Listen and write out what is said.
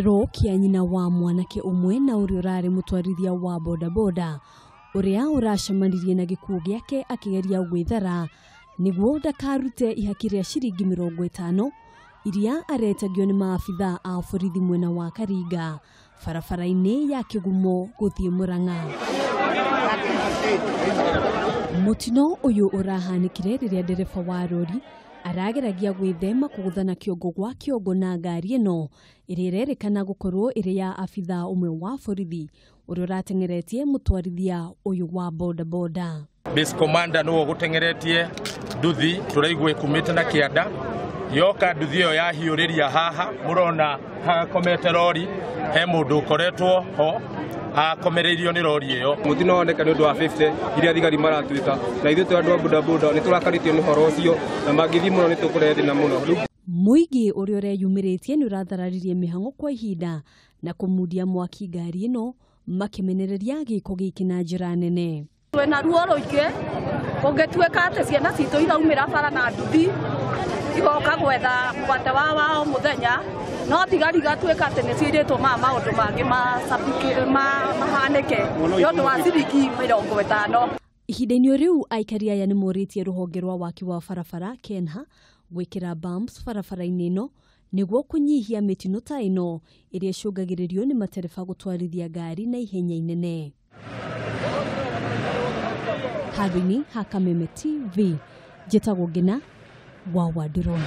Kiriro kia nyina wa mwanake umwe na uri urari mutwarithia wa bodaboda uria uracemanirie na gikuo giake akigeria gwithara niguo ndakarute ihaki ria ciringi 50 iria aretagio ni maabitha a borithi mwena wa Karinga barabara-ini ya Kigumo guthie Murang'a. Mutino uyu urahanikire riria ndereba wa rori arageragia gwithema kuguthana kiongo gwa kiongo na ngari ino iria irerikana gukorwo iri ya abitha umwe wa borithi uria uratengeretie mutwarithia uyu wa bodaboda. Base commander no gutengeretie nduthi turaigwe kumite na kianda yoka nduthi iyo yahiuriria haha murona hakomete rori he mundu ukoretwo ho akomereirio ni rori iyo. Mutino woneka ni undu wa 50 iria thigari maratuika na ithu andu a bodaboda ni turakaritio ni horo ucio na magithi muno ni tukurethina muno. Muigi uria ureyumiritie ni urathararirie mihango kwa ihinda na kumudia mwaki ngari ino makimenereria giko giki na njira nene. Twena ruo ruingi kungetweka ati ciana citu iraumira bara na nduthi igoka gwetha mwate wao muthenya no thigari gatweka ati ni ciiritwo maundu mangi mahanike yondu wa ciringi 50. Ihinda-ini riu aikari aya ni moritie ruhonge rwa waki wa barabara Kenha gwikira bumps barabara-ini ino niguo kunyihia mitino ta ino iria icungagiririo ni matereba gutwarithia ngari na ihenya inene. Harini Hakameme TV, Njĩtagwo Ngina wa Waduroni.